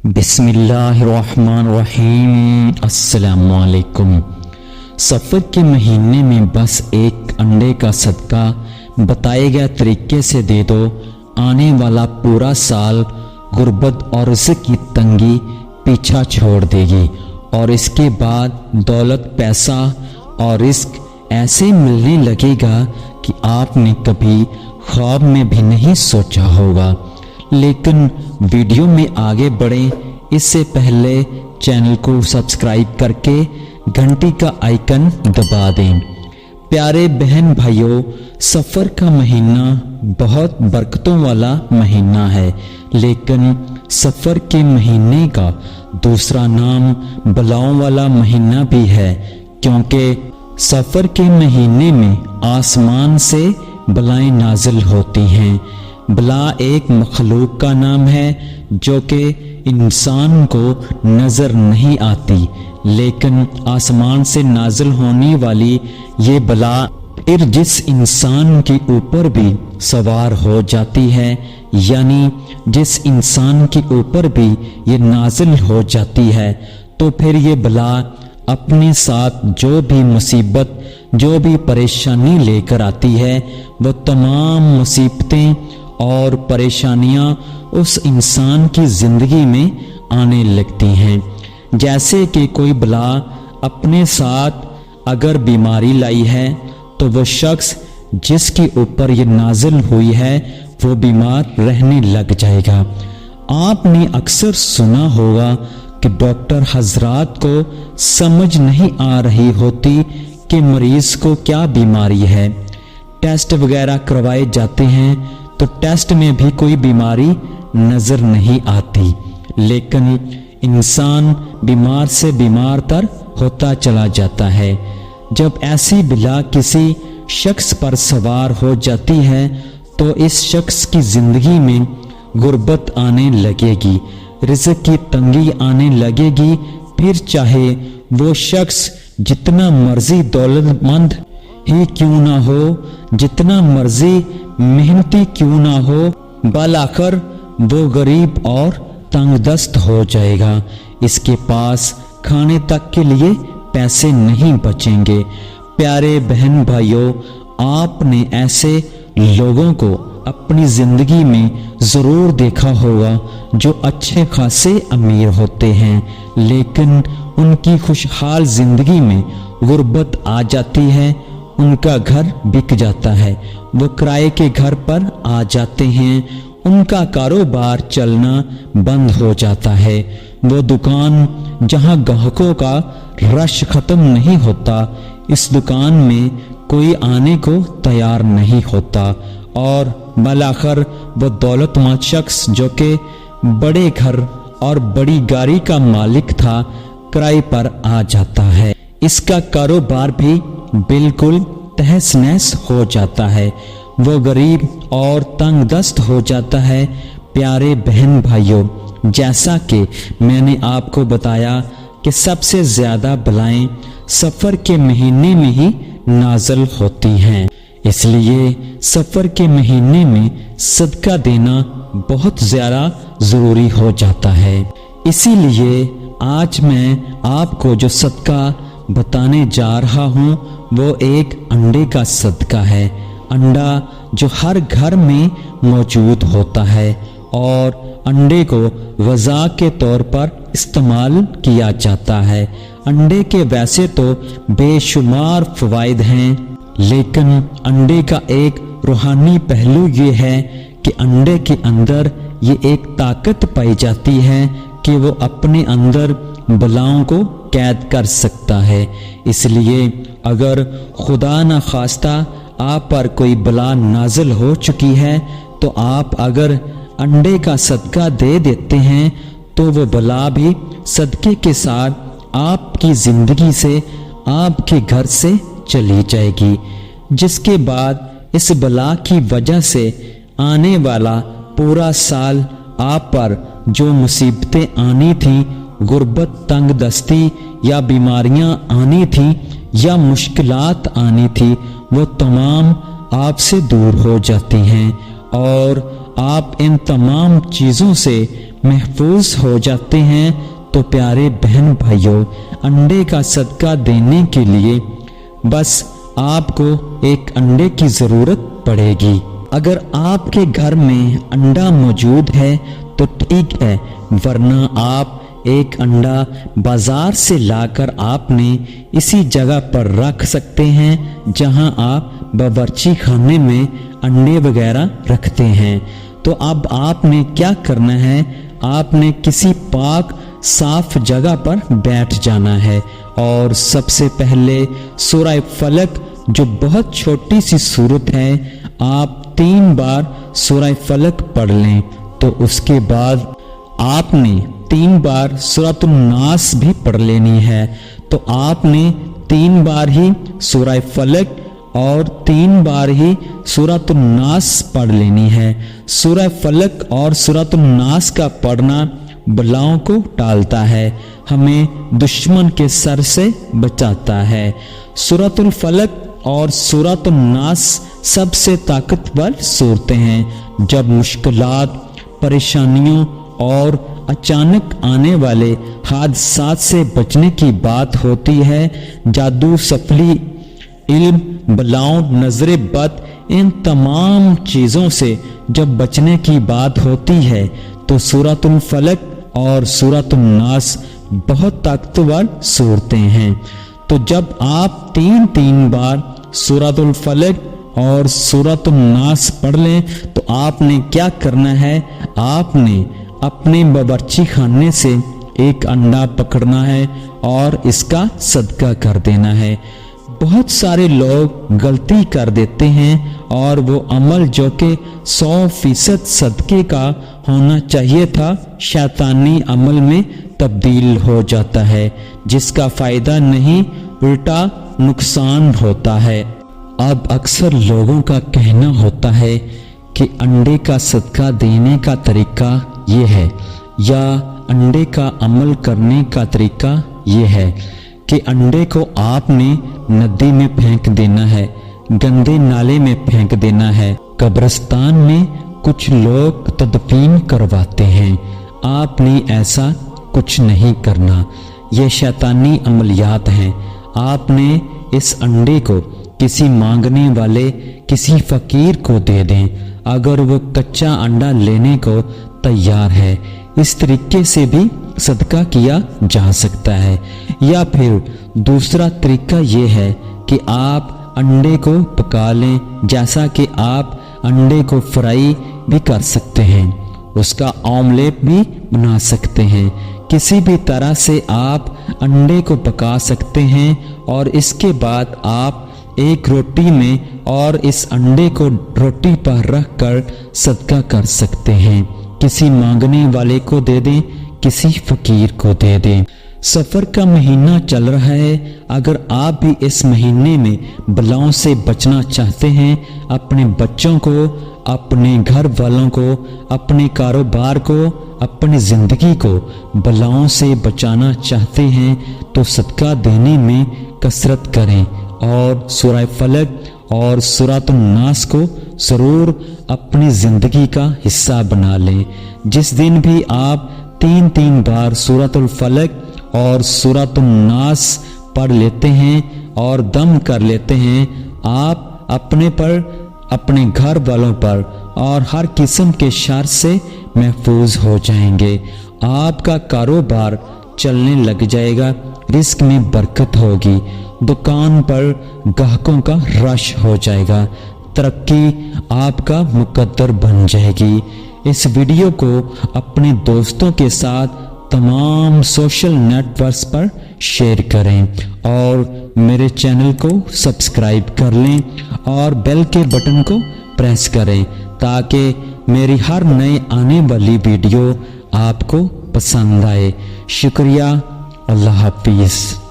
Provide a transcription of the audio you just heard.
بسم اللہ الرحمن الرحیم۔ السلام علیکم۔ سفر کے مہینے میں بس ایک انڈے کا صدقہ بتائے گئے طریقے سے دے دو، آنے والا پورا سال غربت اور رزق کی تنگی پیچھا چھوڑ دے گی، اور اس کے بعد دولت، پیسہ اور رزق ایسے ملنے لگے گا کہ آپ نے کبھی خواب میں بھی نہیں سوچا ہوگا۔ لیکن ویڈیو میں آگے بڑھیں اس سے پہلے چینل کو سبسکرائب کر کے گھنٹی کا آئیکن دبا دیں۔ پیارے بہن بھائیوں، سفر کا مہینہ بہت برکتوں والا مہینہ ہے، لیکن سفر کے مہینے کا دوسرا نام بلاؤں والا مہینہ بھی ہے، کیونکہ سفر کے مہینے میں آسمان سے بلائیں نازل ہوتی ہیں۔ بلا ایک مخلوق کا نام ہے جو کہ انسان کو نظر نہیں آتی، لیکن آسمان سے نازل ہونے والی یہ بلا پھر جس انسان کے اوپر بھی سوار ہو جاتی ہے، یعنی جس انسان کے اوپر بھی یہ نازل ہو جاتی ہے، تو پھر یہ بلا اپنے ساتھ جو بھی مصیبت، جو بھی پریشانی لے کر آتی ہے، وہ تمام مصیبتیں اور پریشانیاں اس انسان کی زندگی میں آنے لگتی ہیں۔ جیسے کہ کوئی بلا اپنے ساتھ اگر بیماری لائی ہے تو وہ شخص جس کے اوپر یہ نازل ہوئی ہے وہ بیمار رہنے لگ جائے گا۔ آپ نے اکثر سنا ہوگا کہ ڈاکٹر حضرات کو سمجھ نہیں آ رہی ہوتی کہ مریض کو کیا بیماری ہے۔ ٹیسٹ وغیرہ کروائے جاتے ہیں تو ٹیسٹ میں بھی کوئی بیماری نظر نہیں آتی، لیکن انسان بیمار سے بیمار تر ہوتا چلا جاتا ہے۔ جب ایسی بلا کسی شخص پر سوار ہو جاتی ہے تو اس شخص کی زندگی میں غربت آنے لگے گی، رزق کی تنگی آنے لگے گی، پھر چاہے وہ شخص جتنا مرضی دولت مند ہی کیوں نہ ہو، جتنا مرضی محنتی کیوں نہ ہو، بالآخر وہ غریب اور تنگ دست ہو جائے گا۔ اس کے پاس کھانے تک کے لیے پیسے نہیں بچیں گے۔ پیارے بہن بھائیوں، آپ نے ایسے لوگوں کو اپنی زندگی میں ضرور دیکھا ہوگا جو اچھے خاصے امیر ہوتے ہیں، لیکن ان کی خوشحال زندگی میں غربت آ جاتی ہے، ان کا گھر بک جاتا ہے، وہ کرائے کے گھر پر آ جاتے ہیں، ان کا کاروبار چلنا بند ہو جاتا ہے، وہ دکان جہاں گاہکوں کا رش ختم نہیں ہوتا، اس دکان میں کوئی آنے کو تیار نہیں ہوتا، اور بالآخر وہ دولت مند شخص جو کہ بڑے گھر اور بڑی گاڑی کا مالک تھا، کرائے پر آ جاتا ہے، اس کا کاروبار بھی بالکل تہس نہس ہو جاتا ہے، وہ غریب اور تنگ دست ہو جاتا ہے۔ پیارے بہن بھائیوں، جیسا کہ میں نے آپ کو بتایا کہ سب سے زیادہ بلائیں سفر کے مہینے میں ہی نازل ہوتی ہیں، اس لیے سفر کے مہینے میں صدقہ دینا بہت زیادہ ضروری ہو جاتا ہے۔ اسی لیے آج میں آپ کو جو صدقہ بتانے جا رہا ہوں وہ ایک انڈے کا صدقہ ہے۔ انڈا جو ہر گھر میں موجود ہوتا ہے، اور انڈے کو غذا کے طور پر استعمال کیا جاتا ہے۔ انڈے کے ویسے تو بے شمار فوائد ہیں، لیکن انڈے کا ایک روحانی پہلو یہ ہے کہ انڈے کے اندر یہ ایک طاقت پائی جاتی ہے کہ وہ اپنے اندر بلاؤں کو قید کر سکتا ہے۔ اس لیے اگر خدا نہ خواستہ آپ پر کوئی بلا نازل ہو چکی ہے تو آپ اگر انڈے کا صدقہ دے دیتے ہیں تو وہ بلا بھی صدقے کے ساتھ آپ کی زندگی سے، آپ کے گھر سے چلی جائے گی، جس کے بعد اس بلا کی وجہ سے آنے والا پورا سال آپ پر جو مصیبتیں آنی تھیں، غربت، تنگ دستی یا بیماریاں آنی تھیں یا مشکلات آنی تھی، وہ تمام آپ سے دور ہو جاتی ہیں، اور آپ ان تمام چیزوں سے محفوظ ہو جاتے ہیں۔ تو پیارے بہن بھائیوں، انڈے کا صدقہ دینے کے لیے بس آپ کو ایک انڈے کی ضرورت پڑے گی۔ اگر آپ کے گھر میں انڈا موجود ہے تو ٹھیک ہے، ورنہ آپ ایک انڈا بازار سے لا کر آپ نے اسی جگہ پر رکھ سکتے ہیں جہاں آپ باورچی خانے میں انڈے وغیرہ رکھتے ہیں۔ تو اب آپ نے کیا کرنا ہے، آپ نے کسی پاک صاف جگہ پر بیٹھ جانا ہے اور سب سے پہلے سورہ فلق جو بہت چھوٹی سی سورت ہے، آپ 3 بار سورہ فلق پڑھ لیں۔ تو اس کے بعد آپ نے 3 بار سورۃ الناس بھی پڑھ لینی ہے۔ تو آپ نے 3 بار ہی سورہ فلق اور 3 بار ہی سورۃ الناس پڑھ لینی ہے۔ سورہ فلق اور سورۃ الناس کا پڑھنا بلاؤں کو ٹالتا ہے، ہمیں دشمن کے سر سے بچاتا ہے۔ سورۃ الفلق اور سورۃ الناس سب سے طاقتور صورتیں ہیں۔ جب مشکلات، پریشانیوں اور اچانک آنے والے حادثات سے بچنے کی بات ہوتی ہے، جادو، سفلی، علم، بلاؤں، نظر بد، ان تمام چیزوں سے جب بچنے کی بات ہوتی ہے تو سورۃ الفلق اور سورۃ الناس بہت طاقتور صورتیں ہیں۔ تو جب آپ 3 بار سورۃ الفلق اور سورۃ الناس پڑھ لیں تو آپ نے کیا کرنا ہے، آپ نے اپنے باورچی خانے سے ایک انڈا پکڑنا ہے اور اس کا صدقہ کر دینا ہے۔ بہت سارے لوگ غلطی کر دیتے ہیں اور وہ عمل جو کہ 100% صدقے کا ہونا چاہیے تھا، شیطانی عمل میں تبدیل ہو جاتا ہے، جس کا فائدہ نہیں، الٹا نقصان ہوتا ہے۔ اب اکثر لوگوں کا کہنا ہوتا ہے کہ انڈے کا صدقہ دینے کا طریقہ یہ ہے، یا انڈے کا عمل کرنے کا طریقہ یہ ہے کہ انڈے کو آپ نے ندی میں پھینک دینا ہے، گندے نالے میں پھینک دینا ہے۔ قبرستان میں کچھ لوگ تدفین کرواتے ہیں، آپ نے ایسا کچھ نہیں کرنا، یہ شیطانی عملیات ہیں۔ آپ نے اس انڈے کو کسی مانگنے والے، کسی فقیر کو دے دیں اگر وہ کچا انڈا لینے کو تیار ہے۔ اس طریقے سے بھی صدقہ کیا جا سکتا ہے۔ یا پھر دوسرا طریقہ یہ ہے کہ آپ انڈے کو پکا لیں، جیسا کہ آپ انڈے کو فرائی بھی کر سکتے ہیں، اس کا آملیٹ بھی بنا سکتے ہیں۔ کسی بھی طرح سے آپ انڈے کو پکا سکتے ہیں اور اس کے بعد آپ ایک روٹی میں اور اس انڈے کو روٹی پر رکھ کر صدقہ کر سکتے ہیں۔ کسی مانگنے والے کو دے دیں، کسی فقیر کو دے دیں۔ سفر کا مہینہ چل رہا ہے، اگر آپ بھی اس مہینے میں بلاؤں سے بچنا چاہتے ہیں، اپنے بچوں کو، اپنے گھر والوں کو، اپنے کاروبار کو، اپنی زندگی کو بلاؤں سے بچانا چاہتے ہیں تو صدقہ دینے میں کثرت کریں اور سورہ فلق اور سورۃ الناس کو ضرور اپنی زندگی کا حصہ بنا لیں۔ جس دن بھی آپ 3 بار سورۃ الفلق اور سورۃ الناس پڑھ لیتے ہیں اور دم کر لیتے ہیں، آپ اپنے پر، اپنے گھر والوں پر اور ہر قسم کے شر سے محفوظ ہو جائیں گے۔ آپ کا کاروبار چلنے لگ جائے گا، رزق میں برکت ہوگی، دکان پر گاہکوں کا رش ہو جائے گا، ترقی آپ کا مقدر بن جائے گی۔ اس ویڈیو کو اپنے دوستوں کے ساتھ تمام سوشل نیٹ ورکس پر شیئر کریں اور میرے چینل کو سبسکرائب کر لیں اور بیل کے بٹن کو پریس کریں تاکہ میری ہر نئے آنے والی ویڈیو آپ کو پسند آئے۔ شکریہ، اللہ حافظ۔